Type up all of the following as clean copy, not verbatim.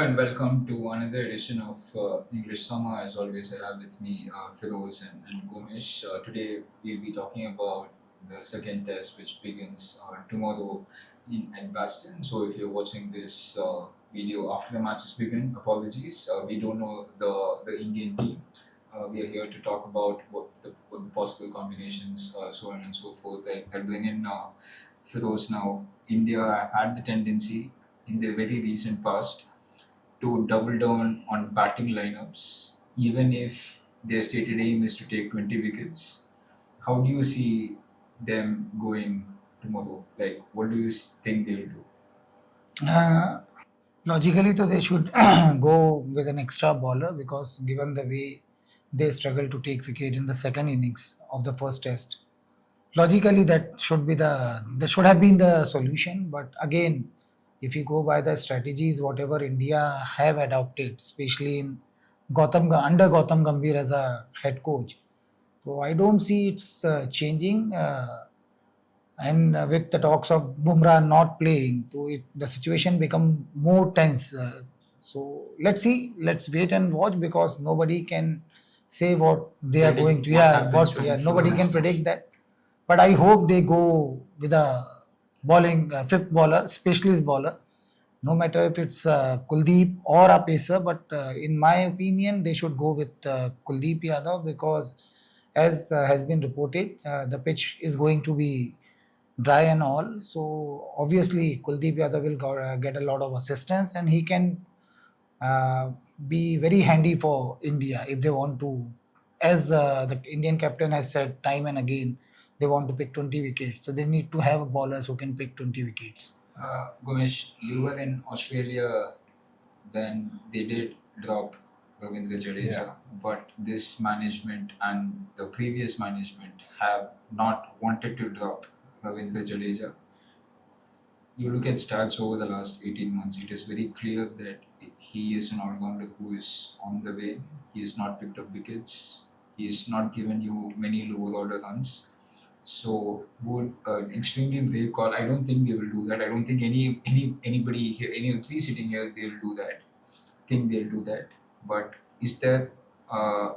and welcome to another edition of English Summer. As always, I have with me Firoz and Gomesh. Today, we'll be talking about the second test, which begins tomorrow in Edgbaston. So, if you're watching this video after the matches begin, apologies. We don't know the Indian team. We are here to talk about what the possible combinations, so on and so forth. I'll bring in Firoz now. India had the tendency in the very recent past to double down on batting lineups, even if their stated aim is to take 20 wickets. How do you see them going tomorrow? Like, what do you think they'll do? Uh, Logically, so they should go with an extra bowler because given the way they struggled to take wicket in the second innings of the first test, logically that should have been the solution. But again, if you go by the strategies, whatever India have adopted, especially in under Gautam Gambhir as a head coach, so I don't see it's changing. And with the talks of Bumrah not playing, so the situation become more tense. So let's see, let's wait and watch because nobody can say what they are going Predict to. what Yeah, happens what from yeah, nobody can Firoz. predict that. But I hope they go with a bowling fifth bowler, specialist bowler. No matter if it's Kuldeep or a pacer, but in my opinion, they should go with Kuldeep Yadav because, as has been reported, the pitch is going to be dry and all. So obviously, Kuldeep Yadav will get a lot of assistance, and he can uh, be very handy for India if they want to. As the Indian captain has said time and again, they want to pick 20 wickets. So they need to have bowlers who can pick 20 wickets. Gomesh, you were in Australia when they did drop Ravindra Jadeja, but this management and the previous management have not wanted to drop Ravindra Jadeja. You look at stats over the last 18 months, it is very clear that he is an all-rounder who is on the way. He has not picked up wickets. He has not given you many lower order runs. So, would an extremely brave call. I don't think they will do that. I don't think anybody here, any of the three sitting here, they'll do that. Think they'll do that. But is there? Uh,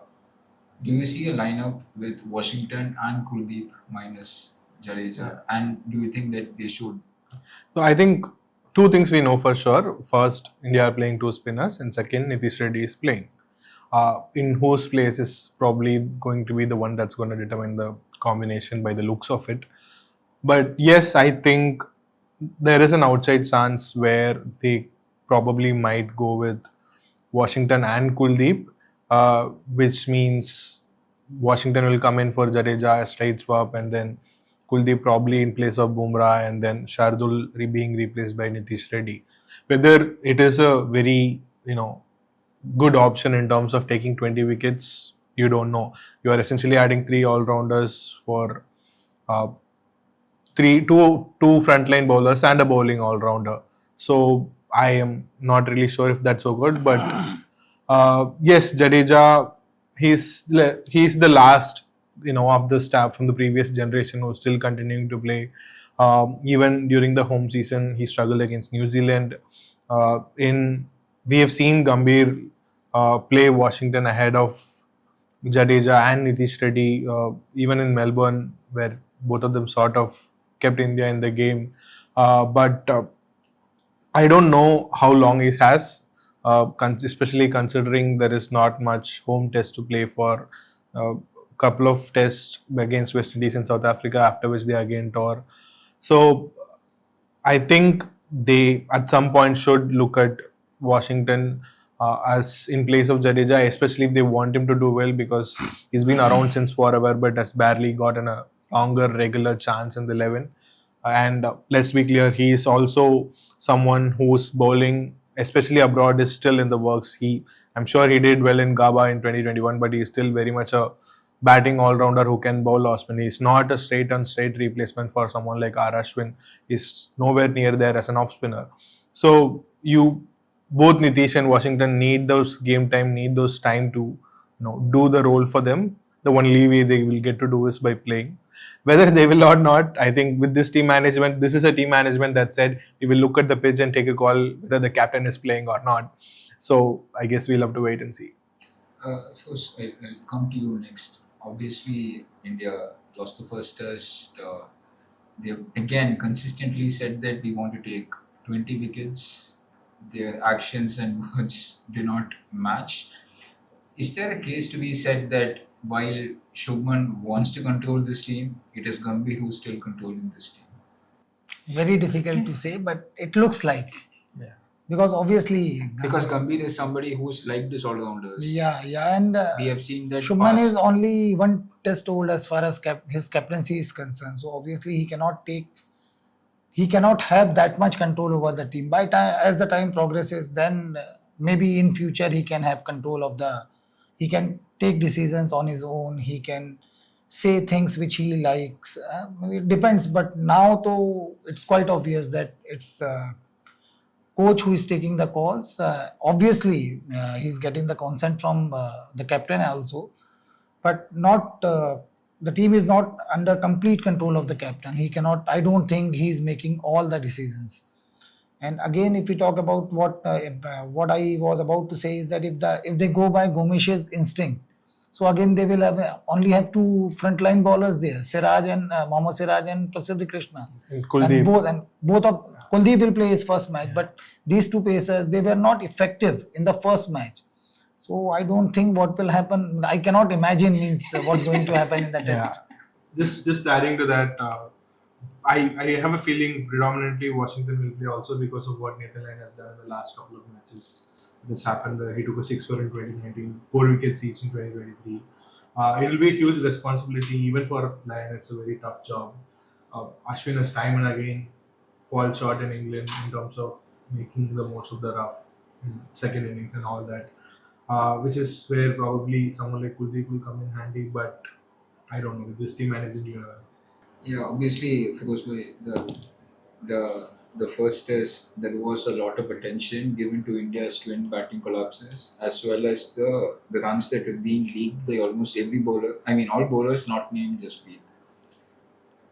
do you see a lineup with Washington and Kuldeep minus Jadeja? And do you think that they should? So I think two things we know for sure. First, India are playing two spinners, and second, Nitish Reddy is playing. In whose place is probably going to be the one that's going to determine the combination by the looks of it. But yes, I think there is an outside chance where they probably might go with Washington and Kuldeep, which means Washington will come in for Jadeja as straight swap, and then Kuldeep probably in place of Bumrah, and then Shardul being replaced by Nitish Reddy. Whether it is a very good option in terms of taking 20 wickets, you don't know. You are essentially adding three all-rounders for uh, two frontline bowlers and a bowling all-rounder. So I am not really sure if that's so good, but yes, Jadeja, he's the last of the staff from the previous generation who's still continuing to play. Even during the home season, he struggled against New Zealand. In We have seen Gambhir play Washington ahead of Jadeja and Nitish Reddy, even in Melbourne, where both of them sort of kept India in the game. But I don't know how long it has, especially considering there is not much home test to play for. A couple of tests against West Indies and South Africa, after which they again tore. So I think they at some point should look at Washington as in place of Jadeja, especially if they want him to do well, because he's been around since forever but has barely gotten a longer regular chance in the 11. And let's be clear, he is also someone whose bowling, especially abroad, is still in the works. I'm sure he did well in Gaba in 2021, but he is still very much a batting all-rounder who can bowl off spin. He's not a straight replacement for someone like R. Ashwin. He's nowhere near there as an off spinner. So both Nitish and Washington need those game time, need those time to do the role for them. The only way they will get to do is by playing. Whether they will or not, I think with this team management, this is a team management that said we will look at the pitch and take a call whether the captain is playing or not. So I guess we'll have to wait and see. First, I'll come to you next. Obviously, India lost the first test. They again consistently said that we want to take 20 wickets. Their actions and words do not match. Is there a case to be said that while Shubman wants to control this team, it is Gambhir who's still controlling this team? Very difficult to say, but it looks like, Yeah. because obviously, Because Gambhir is somebody who's liked his all-rounders. yeah, and We have seen that Shubman is past. only one test old as far as his captaincy is concerned. So obviously he cannot have that much control over the team. By time as the time progresses, then maybe in future he can have control of the. He can take decisions on his own. He can say things which he likes. It depends, but now though it's quite obvious that it's coach who is taking the calls. Obviously, he's getting the consent from the captain also, but not the team is not under complete control of the captain. He cannot. I don't think he's making all the decisions. And again, if we talk about what I was about to say is that if they go by Gomesh's instinct, so again they will only have two frontline bowlers there, Siraj and Mohammad Siraj and Prasidh Krishna. And Kuldeep. Both of Kuldeep will play his first match, but these two pacers, they were not effective in the first match. So I don't think what will happen. I cannot imagine means what's going to happen in the test. Just adding to that, I have a feeling predominantly Washington will play also because of what Nathan Lyon has done in the last couple of matches. This happened. He took a 6 for in 2019, 4 wickets each in 2023. It will be a huge responsibility even for Lyon. It's a very tough job. Ashwin has time and again fall short in England in terms of making the most of the rough in second innings and all that, which is where probably someone like Kuldeep will come in handy. But I don't know, with this team managing, Yeah, obviously, Firoz bhai, the first test there was a lot of attention given to India's twin batting collapses as well as the runs that were being leaked by almost every bowler. I mean, all bowlers not named Jasprit.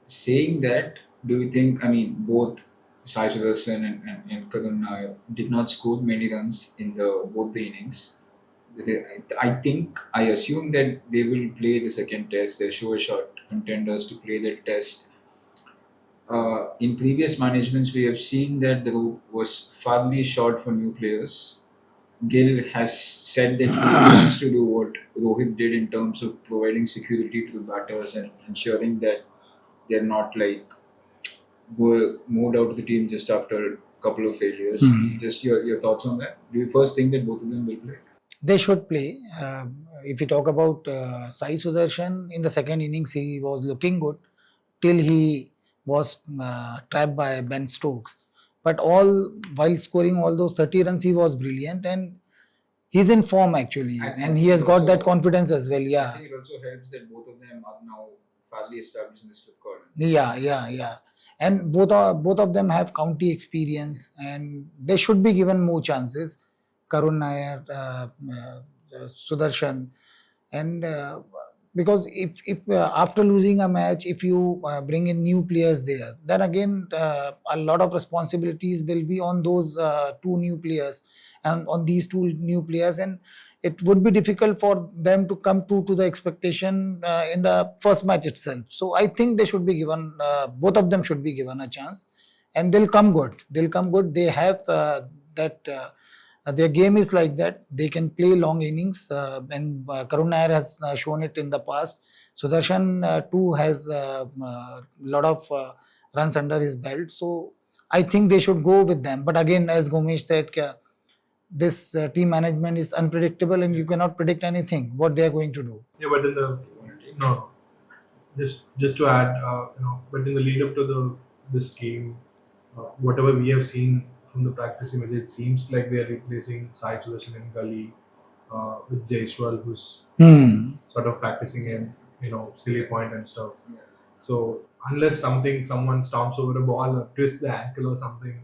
Saying that, do you think? I mean, both Sai Sudarshan and Karun Nair did not score many runs in both the innings. I think I assume that they will play the second test. They're sure shot contenders to play the test. In previous managements, we have seen that the rope was farly short for new players. Gill has said that he wants to do what Rohit did in terms of providing security to the batters and ensuring that they're not like moved out of the team just after a couple of failures. Just your thoughts on that. Do you first think that both of them will play? They should play. If you talk about Sai Sudarshan, in the second innings, he was looking good till he was trapped by Ben Stokes. But while scoring all those 30 runs, he was brilliant and he's in form actually. And he has got that confidence as well. I Yeah. think it also helps that both of them are now fairly established in the slip cordon. Yeah. And both of them have county experience and they should be given more chances. Karun Nair, Sudarshan, and because if after losing a match, if you bring in new players there, then again a lot of responsibilities will be on those two new players and on these two new players, and it would be difficult for them to come to the expectation in the first match itself. So I think they should be given, both of them should be given a chance, and they'll come good. They have that. Their game is like that. They can play long innings, and Karun Nair has shown it in the past. Sudarshan too has a lot of runs under his belt. So I think they should go with them. But again, as Gomesh said, this team management is unpredictable, and you cannot predict anything what they are going to do. Yeah, but in the no, just to add, but in the lead up to this game, whatever we have seen from the practice image, it seems like they are replacing Sai Sudarshan and Gully with Jaiswal, who's sort of practicing in silly point and stuff. Yeah. So unless someone stomps over a ball or twists the ankle or something,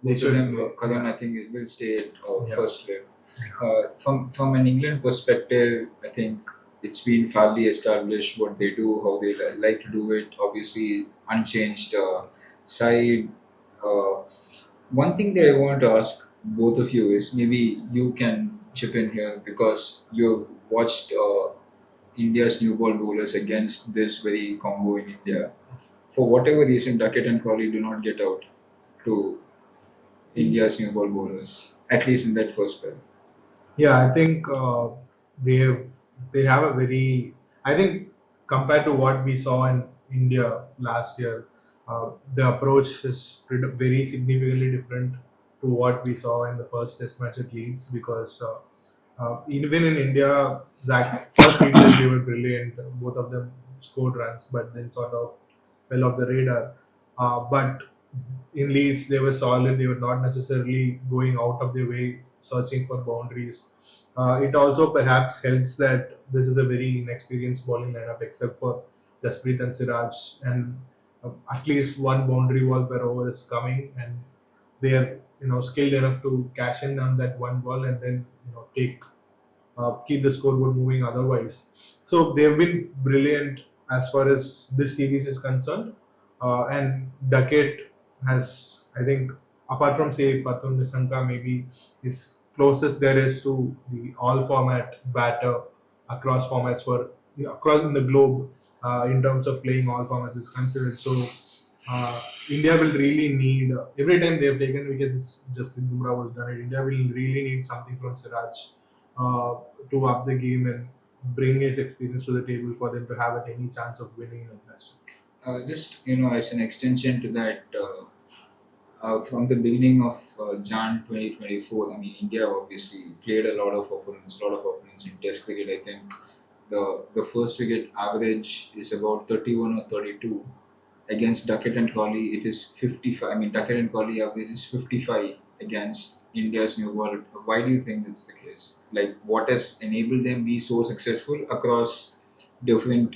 they Both of should. them, Karan, I think will stay at Yeah. first level. From an England perspective, I think it's been fairly established what they do, how they like to do it. Obviously, unchanged side. Uh, One thing that I want to ask both of you is maybe you can chip in here because you've watched India's new ball bowlers against this very combo in India. For whatever reason, Duckett and Crawley do not get out to India's new ball bowlers, at least in that first spell. Yeah, I think they have a very. I think compared to what we saw in India last year, the approach is very significantly different to what we saw in the first Test match at Leeds because even in India, Zach first three tests they were brilliant. Both of them scored runs, but then sort of fell off the radar. But in Leeds, they were solid. They were not necessarily going out of their way searching for boundaries. It also perhaps helps that this is a very inexperienced bowling lineup, except for Jasprit and Siraj, and at least one boundary ball per over is coming, and they are skilled enough to cash in on that one ball and then take keep the scoreboard moving otherwise. So they've been brilliant as far as this series is concerned. And Duckett has, I think, apart from say Patul Nisanka, maybe is closest there is to the all format batter across formats for across in the globe in terms of playing all formats is considered. So India will really need every time they have taken wickets. It's just Bumrah was done it. India will really need something from Siraj uh, to up the game and bring his experience to the table for them to have any chance of winning in Edgbaston. Just as an extension to that, from the beginning of Jan 2024, I mean, India obviously played a lot of opponents in Test cricket. I think the first wicket average is about 31 or 32. Against Duckett and Crawley, it is 55. I mean, Duckett and Crawley average is 55 against India's new ball. Why do you think that's the case? Like, what has enabled them be so successful across different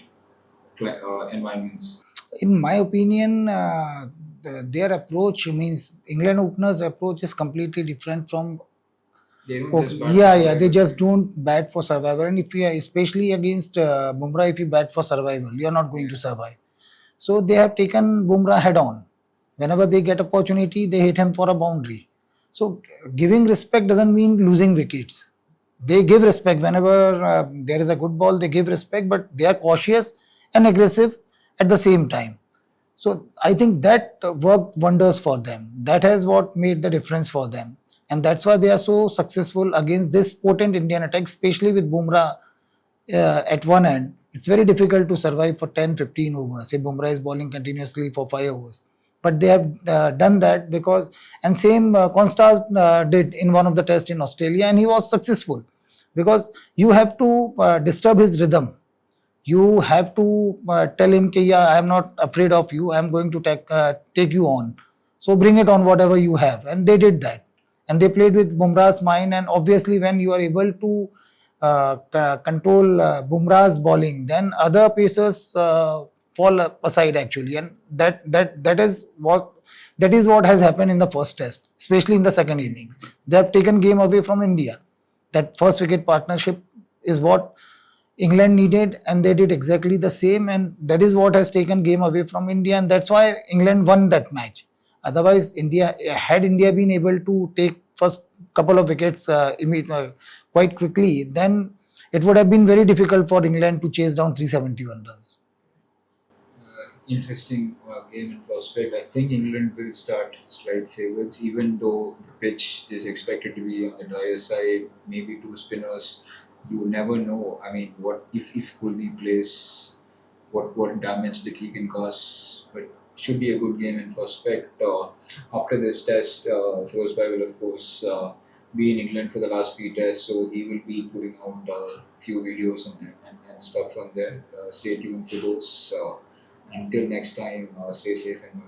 environments? In my opinion, their approach means England openers' approach is completely different from. They don't Okay. just bat Yeah, for yeah, they survival, just right? don't bat for survival. And if you, especially against Bumrah, if you bat for survival, you are not going to Yeah. survive. So they have taken Bumrah head on. Whenever they get opportunity, they hit him for a boundary. So giving respect doesn't mean losing wickets. They give respect whenever there is a good ball. They give respect, but they are cautious and aggressive at the same time. So I think that worked wonders for them. That has what made the difference for them, and that's why they are so successful against this potent Indian attack, especially with Bumrah at one end. It's very difficult to survive for 10, 15 overs. Say Bumrah is bowling continuously for 5 overs, but they have done that because, and same Constas did in one of the tests in Australia, and he was successful because you have to disturb his rhythm. You have to tell him कि yeah, I am not afraid of you, I am going to take you on, so bring it on whatever you have, and they did that, and they played with Bumrah's mind. And obviously when you are able to control Bumrah's bowling, then other pacers fall aside actually, and that is what has happened in the first test, especially in the second innings. They have taken game away from India. That first wicket partnership is what England needed, and they did exactly the same. And that is what has taken game away from India, and that's why England won that match. Otherwise, India been able to take first couple of wickets quite quickly, then it would have been very difficult for England to chase down 371 runs. Interesting game in prospect. I think England will start slight favourites, even though the pitch is expected to be on the drier side. Maybe two spinners. You never know. I mean, what if Kuldeep plays? What damage that he can cause? But should be a good game in prospect. After this test, Firoz will of course be in England for the last three tests, so he will be putting out a few videos and stuff from there. Stay tuned for those. Until next time, stay safe and